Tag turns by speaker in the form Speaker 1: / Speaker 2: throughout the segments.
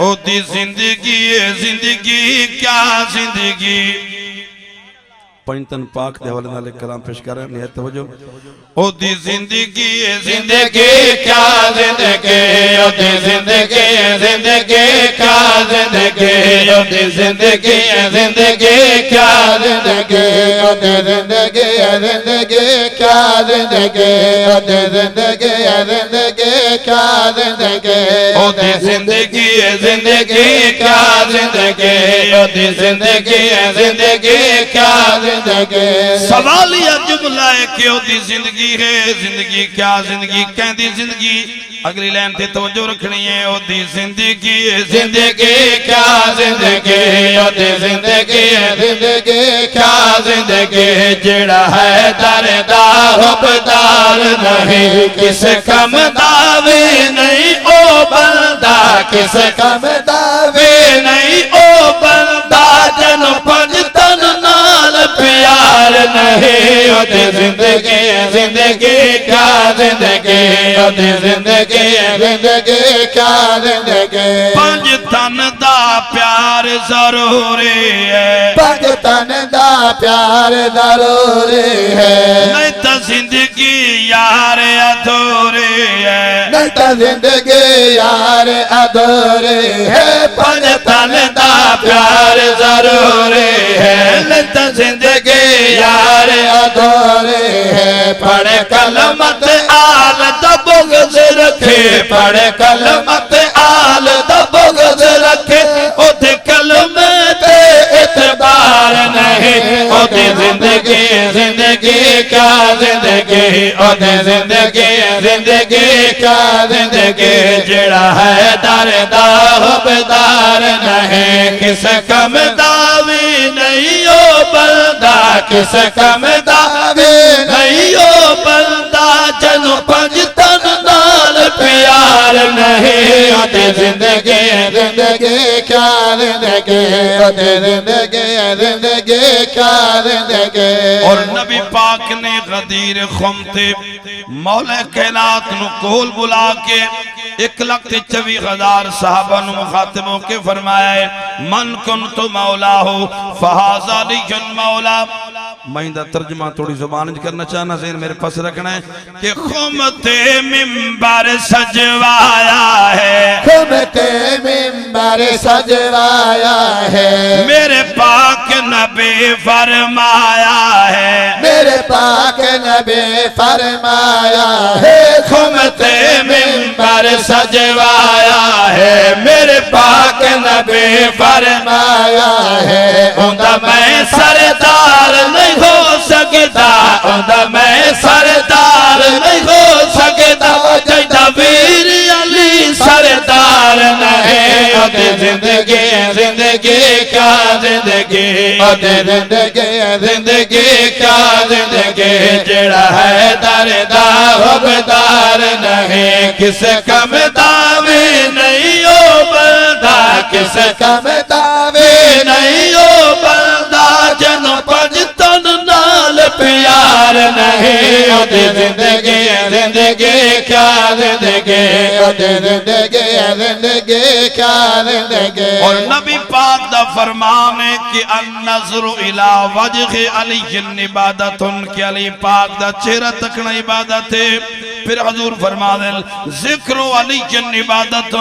Speaker 1: او دی زندگی ہے زندگی کیا زندگی پنجتن پاک دے حوالے نالے کلام پیش کر رہے ہیں نہایت توجہ او دی زندگی ہے زندگی کیا زندگی او دی زندگی ہے زندگی کیا زندگی او دی زندگی ہے زندگی کیا زندگی او دی زندگی ہے زندگی کیا زندگی او دی زندگی ہے زندگی کیا زندگی او دی زندگی ہے زندگی کیا زندگی او دی زندگی ہے زندگی کیا زندگی سوال یا جملہ ہے کہ او دی زندگی ہے زندگی کیا زندگی کہندی زندگی اگلی لائن تے توجہ رکھنی ہے او دی زندگی ہے زندگی کیا زندگی او دی زندگی ہے زندگی کیا زندگی جڑا ہے دردہ حبدار نہیں کس کم دعوی نہیں او بندہ کس کم دعوی نہیں او بندہ جن پنجتن نال پیار نہیں او دی زندگی زندگی کیا زندگی او دی زندگی زندگی کیا زندگی پنجتن دا پیار ضروری ہے پنجتن دا پیار ضروری ہے نہیں تو زندگی یار ادھوری ہے نہیں تو زندگی یار ادھوری ہے پنجتن دا پیار ضروری ہے نہیں تو زندگی یار ادھوری ہے پڑھ کلمت آل دا بغض رکھے پڑھ کلمت آل دا بغض رکھے او دے کلمت اعتبار نہیں او دے زندگی زندگی کیا زندگی او دے زندگی زندگی کیا زندگی جڑا ہے دردہ حبدار نہیں کس کم دعوی نہیں او بندہ کس کم دعوی نہیں او بندہ جنو پنجتن نال پیار نہیں او دے زندگی زندگی کیا زندگی او دے زندگی زندگی کیا زندگی اور نبی پاک نے غدیر خم تھے مولا کائنات نو کول بلا کے 1,24,000 صحابہ نو مخاطبوں کے فرمایا ہے من کنت مولا ہو فہذا لیکن مولا مہندہ ترجمہ تھوڑی زبان کرنا چاہنا ذہن میرے پاس رکھنا ہے کہ خمت ممبر سجوایا ہے خمت ممبر سجوایا ہے میرے پاک نبی فرمایا ہے میرے پاک نبی فرمایا ہے خمت ممبر سجوایا ہے میرے پاک نبی فرمایا ہے اندہ میں سردار نہیں ہو سکتا اندہ میں سردار نہیں ہو سکتا جیدہ ویر علی سردار نہیں او دے زندگی زندگی کیا زندگی او دے زندگی زندگی کیا زندگی جڑا ہے دردہ حبدار نہیں کس کم دعوی نہیں او بندہ کس کم دعوی نہیں او بندہ جنو پنجتن نال پیار نہیں او دے زندگی زندگی کیا زندگی او دے زندگی زندگی کیا زندگی اور نبی پاک دا فرمان ہے کہ النظر الى وجہ علی عبادت کہ علی پاک دا چہرہ تکنا عبادت ہے پھر حضور فرما دے ذکر علی عبادت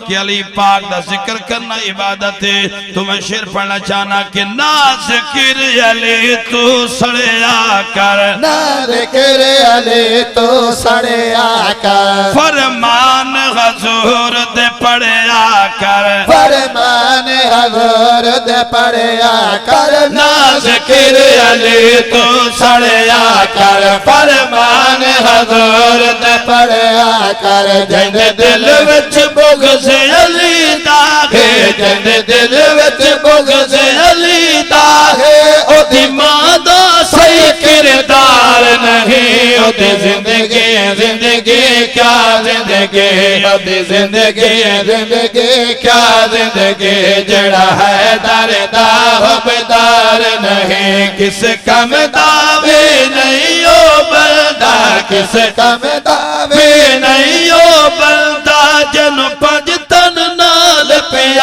Speaker 1: کہ علی پاک دا ذکر کرنا عبادت ہے تو میں شعر پڑھنا چاہنا کہ نا ذکر علی تو سڑیا کر نا ذکر علی تو سڑیا کر فرمان حضور دے پڑھیا کر فرمان حضور دے پڑھیا کر نا ذکر علی تو سڑیا کر فرمان حضور دے پڑھیا کر جن دل وچ بغض علی داغے جن دل وچ بغض علی داغے او دی ماں دا صحیح کردار نہیں او دی زندگی زندگی کیا زندگی او دی زندگی زندگی کیا زندگی جڑا ہے دردہ حبدار نہیں کس کم دعوی نہیں او بندہ کس کم دعوی نہیں او بندہ جن پنجتن نال پیار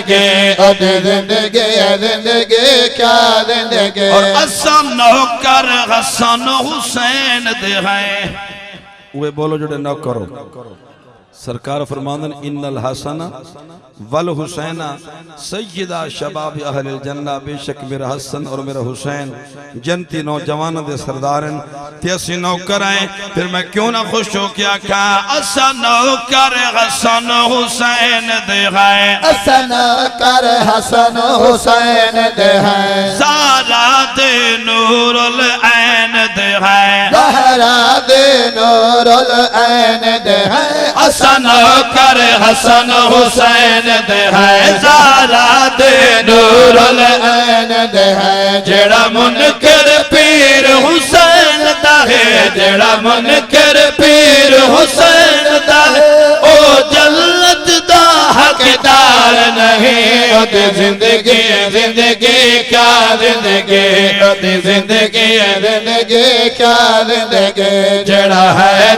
Speaker 1: زندگی
Speaker 2: زندگی کیا زندگی
Speaker 1: اور اساں نوکر حسن حسین دے ہیں وہ بولو جڑے نوکر ہو سرکار فرماندن ان الحسن والحسین سیدہ شباب اہل الجنہ، بے شک میرا حسن اور میرا حسین جنتی نوجوانوں دے سردارن تیسی نوکر ہیں، پھر میں کیوں نہ خوش ہو کیا کہا اسا نوکر حسن حسین دے ہیں،
Speaker 2: اسا نوکر حسن حسین دے ہیں،
Speaker 1: زہرا دے نور العین دے ہیں،
Speaker 2: زہرا دے نور العین دے ہیں،
Speaker 1: اسا نوکر حسن حسین دے ہے، زہرا دے نور العین دے ہے، جڑا منکر پیر حسین دا ہے، جڑا منکر پیر حسین دا ہے، او جلت دا حقدار نہیں، او دی زندگی زندگی کیا زندگی، او دی زندگی
Speaker 2: زندگی کیا زندگی
Speaker 1: جڑا ہے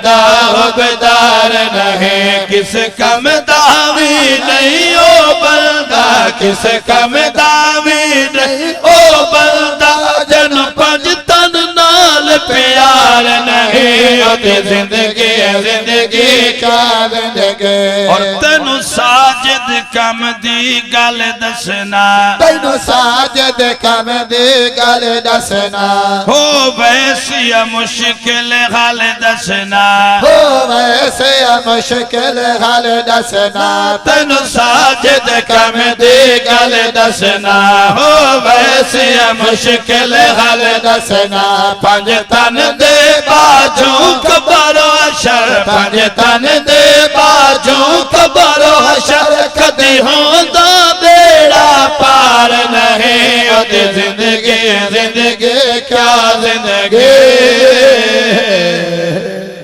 Speaker 1: دا حقدار نہیں، کس کم دعوی نہیں او بندہ، کس کم دعوی نہیں او بندہ، جن پنج تن نال پیار نہیں، او دی زندگی زندگی
Speaker 2: کیا زندگی
Speaker 1: اور تینو ساجد کم دی گل دسنا،
Speaker 2: تینو ساجد کم دی گل دسنا،
Speaker 1: ہو ویسی مشکل حال دسنا،
Speaker 2: ہو ویسے مشکل حال دسنا،
Speaker 1: تینو ساجد کم دی گل دسنا، ہو ویسی مشکل حال
Speaker 2: دسنا،
Speaker 1: پنج تن دے باجوں کبر و حشر، پنج تن دے باجوں کبر و حشر، کدی ہوندہ بیڑا پار نہیں، او دی زندگی زندگی کیا زندگی